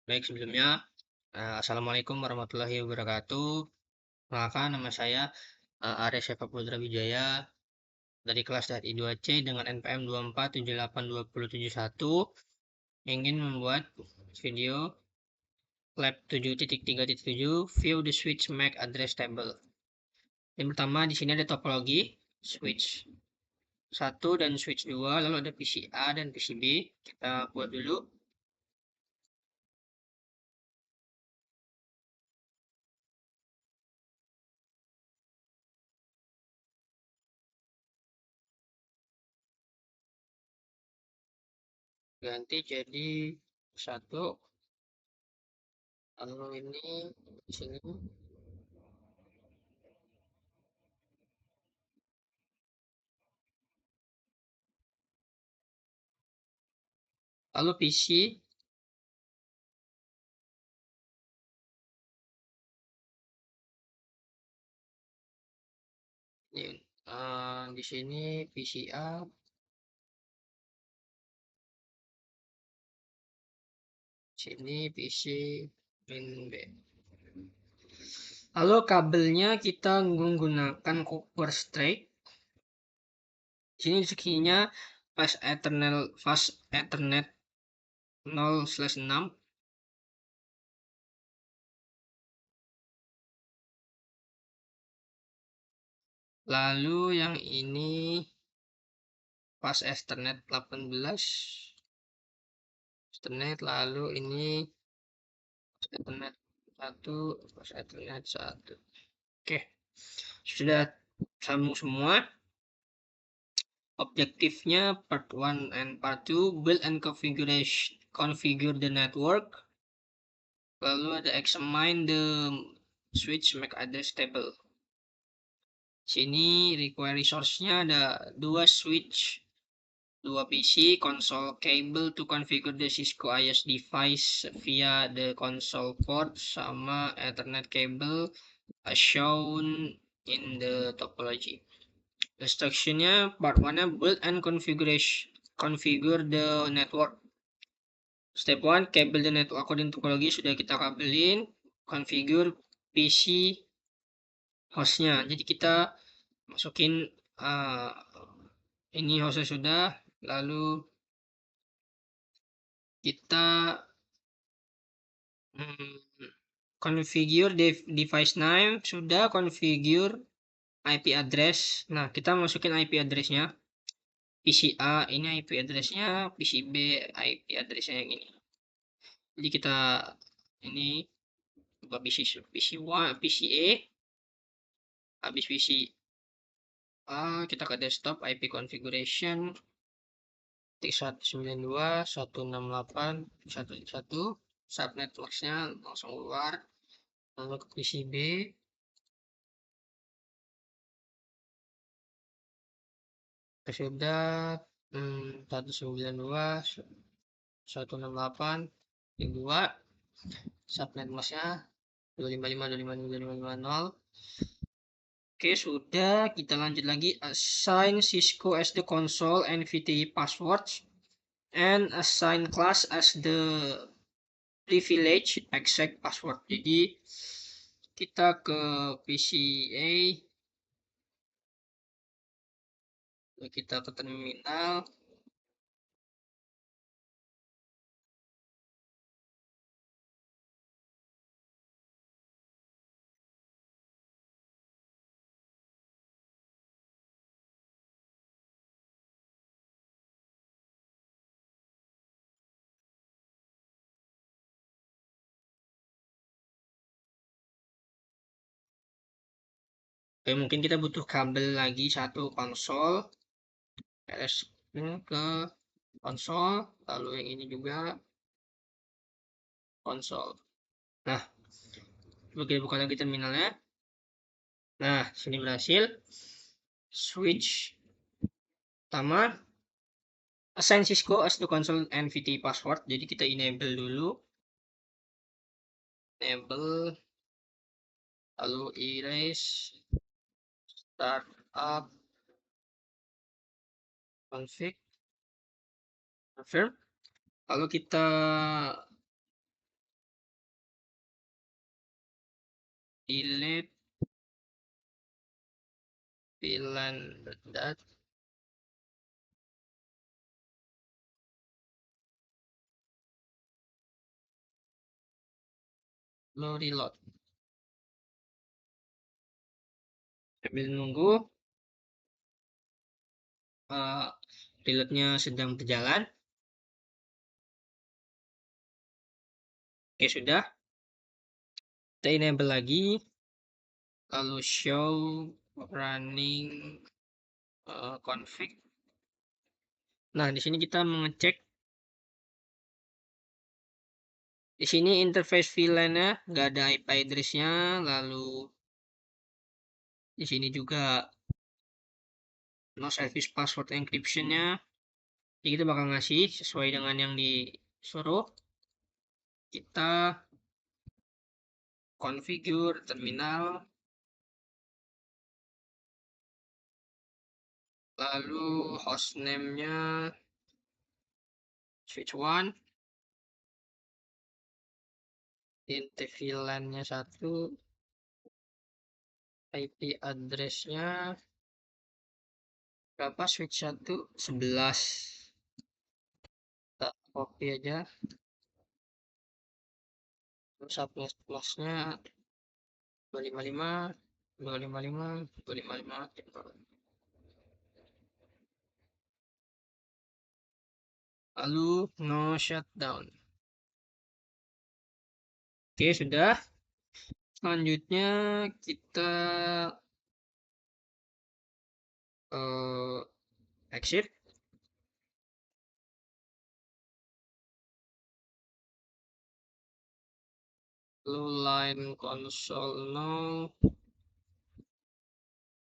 Baik, sebelumnya, Assalamualaikum warahmatullahi wabarakatuh. Perkenalkan, nama saya Ares Eva Putra Wijaya dari kelas DHI 2C dengan NPM 2478271 ingin membuat video lab 7.3.7 view the switch MAC address table. Yang pertama di sini ada topologi switch 1 dan switch 2, lalu ada PCA dan PCB. Kita buat dulu. Ganti jadi satu. Lalu ini di sini. Lalu PC ini, di sini PCA, sini PC pin B. Lalu kabelnya kita menggunakan copper straight. Sini rezekinya fast Ethernet 0/6. Lalu yang ini fast Ethernet 18. Ethernet, lalu ini fast Ethernet 1, fast Ethernet 1. Oke, sudah sambung semua. Objektifnya part 1 and part 2, build and configure the network. Lalu ada examine the switch MAC address table. Sini require resource-nya ada 2 switch, 2 PC, console cable to configure the Cisco IS device via the console port, sama Ethernet cable as shown in the topology. Instructionnya part 1-nya build and configure the network. Step 1, kabel the network according topology sudah kita kabelin. Configure PC hostnya. Jadi kita masukin ini hostnya sudah, lalu kita configure device name sudah, configure IP address. Nah, kita masukin IP addressnya. PCA ini IP addressnya, PCB IP addressnya yang ini. Jadi kita ini buka PCA, habis PCA kita ke desktop, IP configuration 192.168.1.1, subnet boxnya langsung keluar. Lalu ke PCB, sudah 192.168.2, subnet masknya 255.255.255.0. Oke, sudah. Kita lanjut lagi. Assign Cisco as the console and VTI passwords, and assign class as the privilege exact password. Jadi kita ke PCA, kita ke terminal. Oke, mungkin kita butuh kabel lagi satu konsol. LS ke konsol, lalu yang ini juga konsol. Nah, coba kita buka lagi terminalnya. Nah, sini berhasil. Switch pertama, assign Cisco as the console and VTI password. Jadi kita enable dulu. Enable, lalu erase, start up, config, confirm. Lalu kita delete VLAN that lo reload. Sambil nunggu reloadnya sedang berjalan. Oke, sudah. Kita enable lagi, lalu show running config. Nah, di sini kita mengecek. Di sini interface VLAN-nya nggak ada IP address-nya, lalu di sini juga no service password encryption-nya. Jadi kita bakal ngasih sesuai dengan yang disuruh. Kita configure terminal, lalu hostname-nya switch 1, int VLAN-nya 1, IP address-nya berapa, switch 1 11. Kita copy aja, terus plus-plusnya 255 255 255, lalu no shutdown. Oke, sudah. Selanjutnya kita exit, lalu line console no,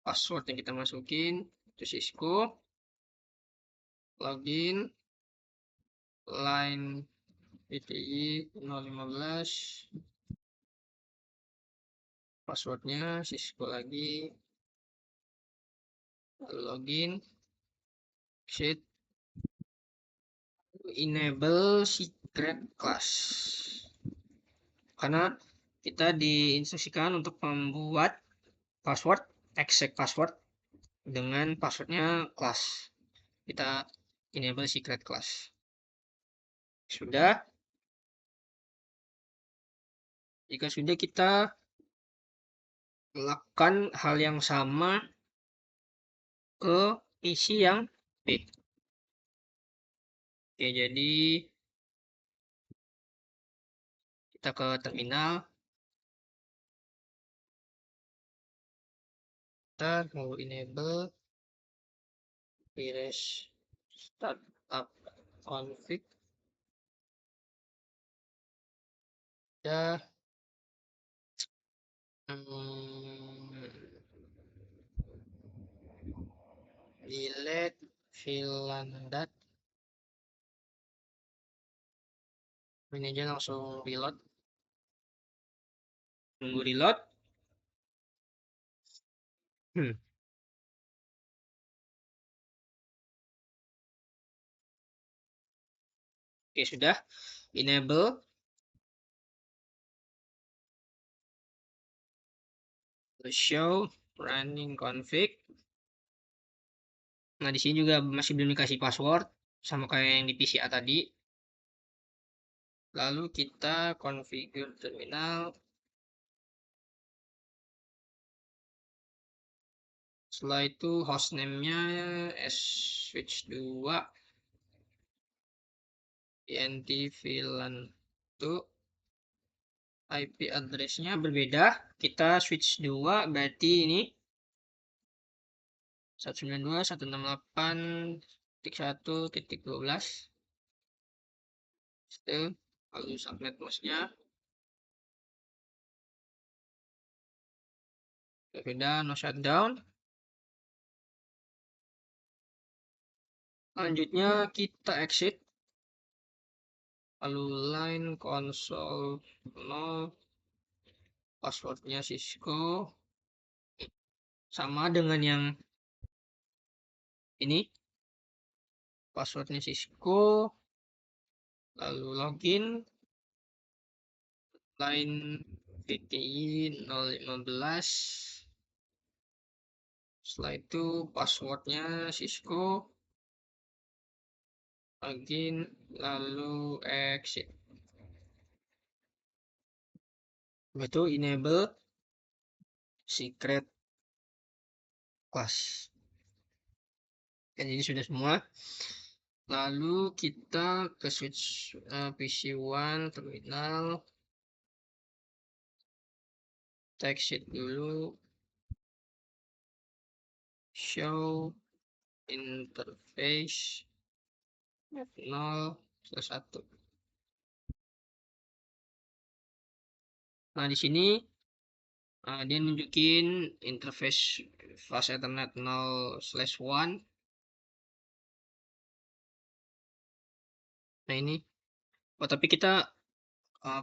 password yang kita masukin itu Cisco, login, line PTI 015, passwordnya Cisco lagi, lalu login, exit, enable secret class, karena kita diinstruksikan untuk membuat password exact password dengan passwordnya class. Kita enable secret class. Sudah. Jika sudah, kita lakukan hal yang sama ke isi yang B. Oke, jadi kita ke terminal, kita mau enable virus startup config, ya delete VLAN dat, ini aja langsung reload, tunggu reload. Oke, sudah. Enable, show running config. Nah, di sini juga masih belum dikasih password, sama kayak yang di PCA tadi. Lalu kita configure terminal. Setelah itu hostname-nya switch 2, int VLAN itu, IP address-nya berbeda. Kita switch 2, berarti ini 192.168.1.12. Lalu subnet host-nya berbeda, no shutdown. Selanjutnya kita exit, lalu line console no, passwordnya Cisco sama dengan yang ini, passwordnya Cisco, lalu login, line PTI 015. Setelah itu passwordnya Cisco, login, lalu exit. Betul, enable secret class. Jadi sudah semua. Lalu kita ke switch PC1 terminal. Exit dulu. Show interface 0/1. Nah, di sini dia nunjukin interface fast Ethernet 0/1. Nah, ini. Oh, tapi kita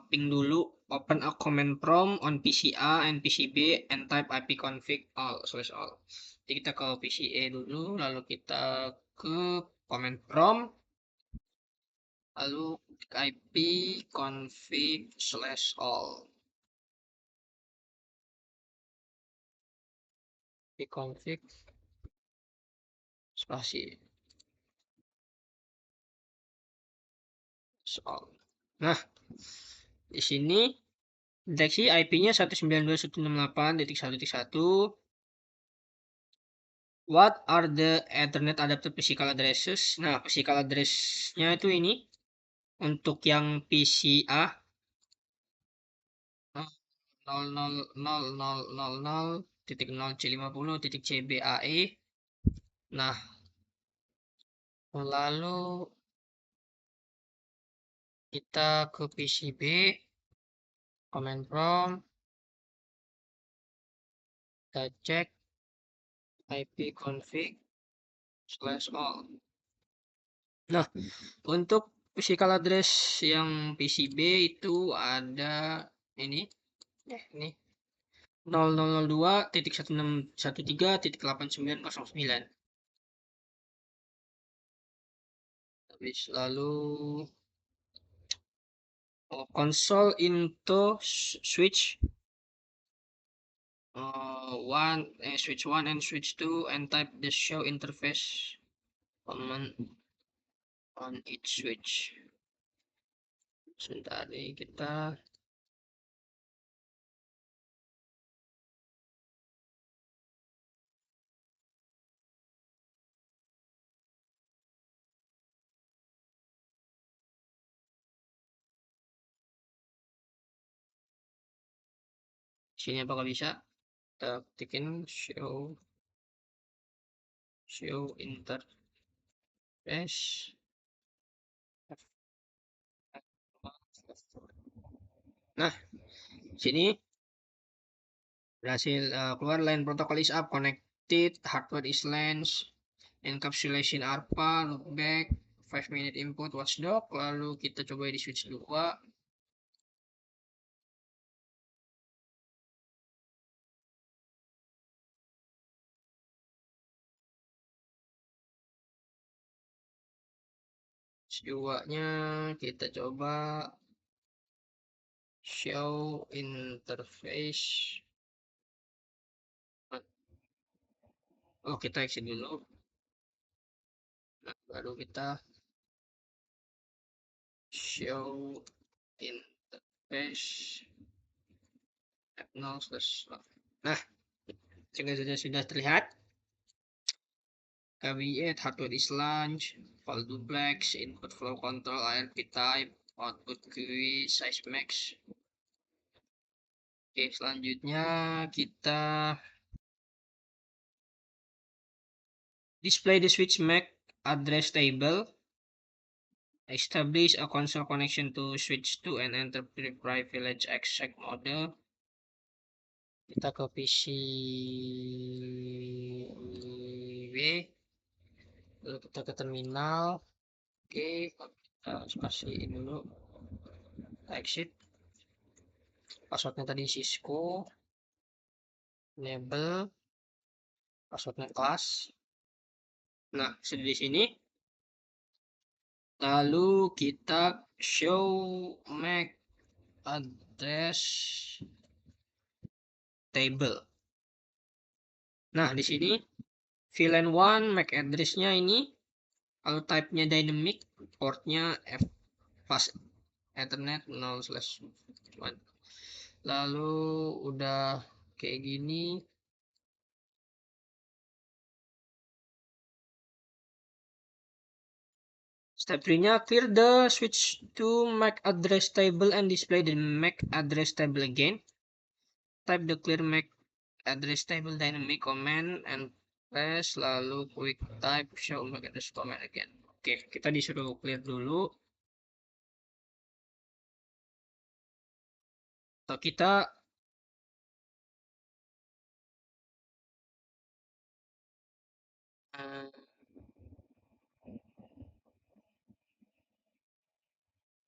ping dulu, open a command prompt on PCA and PCB and type ipconfig all/all. Jadi kita ke PCA dulu, lalu kita ke command prompt, lalu ipconfig/all. ipconfig spasi all. Nah, di sini deteksi IP-nya 192.168.1.1. What are the Ethernet adapter physical addresses? Nah, physical address-nya itu ini. Untuk yang PCA 0000000.C50.CBAE. Nah, lalu kita ke PCB, command prompt, kita cek ipconfig/all. Nah, untuk physical address yang PCB itu ada ini, ini 0002.1613.8909. Habis lalu console into switch switch 1 and switch 2 and type the show interface command on each switch. Sebentar nih, kita sini apakah bisa kita ketikin show interface. Nah, sini berhasil keluar line protocol is up, connected, hardware is lens, encapsulation ARPA, loopback, 5-minute input watchdog. Lalu kita coba di switch 2. Switch 2-nya kita coba show interface. Oh, kita exit dulu. Nah, baru kita show interface 0/1. Nah, sudah terlihat. KB8 hardware is launch, file duplex, input flow control, ARP type, output QE, size max. Oke, selanjutnya kita display the switch MAC address table. Establish a console connection to switch 2 and enter privilege exec model. Kita ke PCB, lalu kita ke terminal. Oke, kita spasiin dulu, exit. Passwordnya tadi Cisco, enable, passwordnya class. Nah, sudah di sini. Lalu kita show MAC address table. Nah, di sini VLAN 1 MAC address-nya ini kalau type-nya dynamic, portnya fast Ethernet 0/1. Lalu udah kayak gini. Step 3-nya clear the switch to MAC address table and display the MAC address table again. Type the clear MAC address table dynamic command and press lalu quick type show MAC address command again. Oke, kita disuruh clear dulu. Atau kita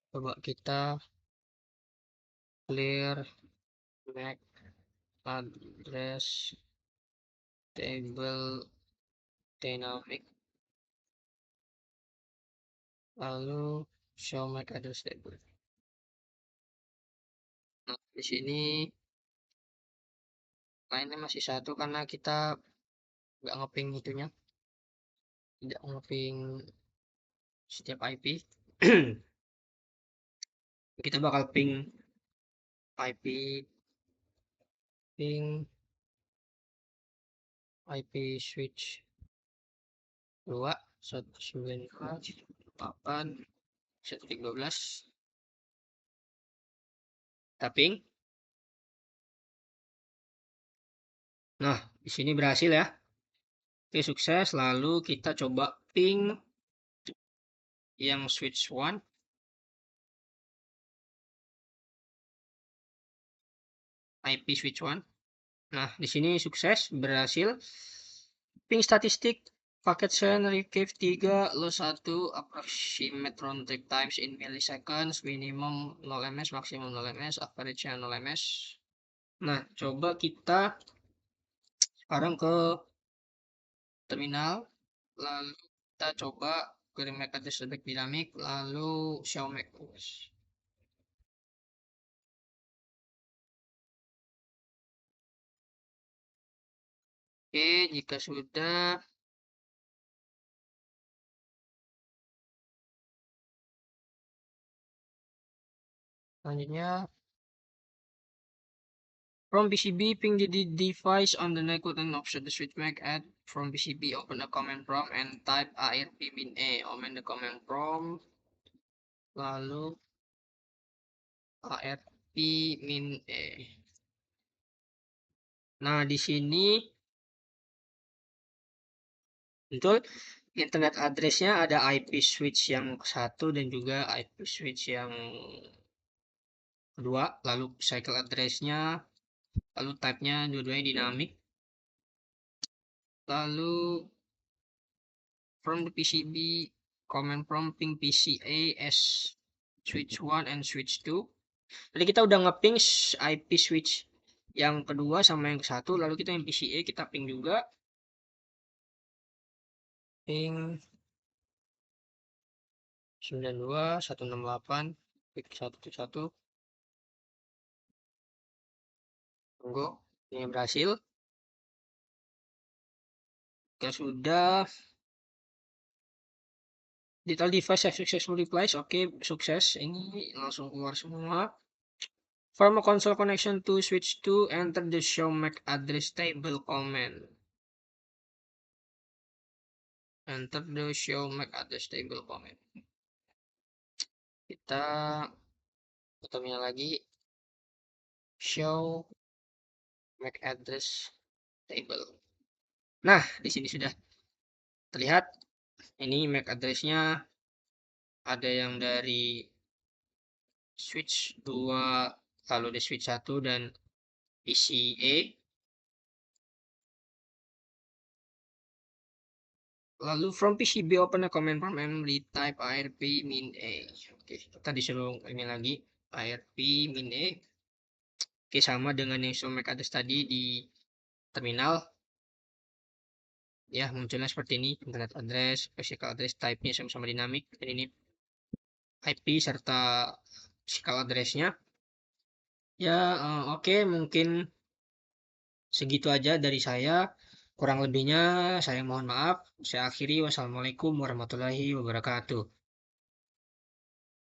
coba kita clear MAC address table dynamic lalu show MAC address table. Nah, di sini lainnya masih satu karena kita nggak ngeping itunya, tidak ngeping setiap IP. Kita bakal ping IP switch 2 192.8.1.12 tapping. Nah, di sini berhasil ya. Oke, sukses. Lalu kita coba ping yang switch 1. IP switch 1. Nah, di sini sukses, berhasil. Ping statistik paket send receive 3 loss 1 approximate round trip times in milliseconds, minimum 0 ms, maksimum 0 ms, average 0 ms. Nah, coba kita sekarang ke terminal, lalu kita coba kirim MAC address select dynamic, lalu show MAC address. Oke, jika sudah, selanjutnya from PCB ping the device on the network and offset the switch MAC add from PCB, open a command prompt and type ARP min A, open the command prompt, lalu ARP min A. Nah, di sini betul internet addressnya ada IP switch yang satu dan juga IP switch yang kedua, lalu cycle addressnya, lalu type-nya dua-duanya dinamik, lalu from the PCB command prompt ping PCA as switch 1 and switch 2. Jadi kita udah ngeping IP switch yang kedua sama yang satu, lalu kita yang PCA kita ping juga, ping 92.168.1.1. Tunggu, ini berhasil. Jika sudah, detail device have successfully replaced. Oke, sukses. Ini langsung keluar semua. Form a console connection to switch 2. Enter the show MAC address table command. Enter the show MAC address table command. Kita terminal lagi. Show MAC address table. Nah, di sini sudah terlihat. Ini MAC address-nya ada yang dari switch 2, lalu di switch 1 dan PCA. Lalu from PCB open a command prompt and retype ARP min A. Oke, kita disuruh ini lagi ARP min A. Oke, sama dengan yang show MAC address tadi di terminal. Ya, munculnya seperti ini, internet address, physical address, type-nya sama-sama dinamik, dan ini IP serta physical address-nya. Ya, oke, mungkin Segitu aja dari saya. Kurang lebihnya saya mohon maaf. Saya akhiri. Wassalamualaikum warahmatullahi wabarakatuh.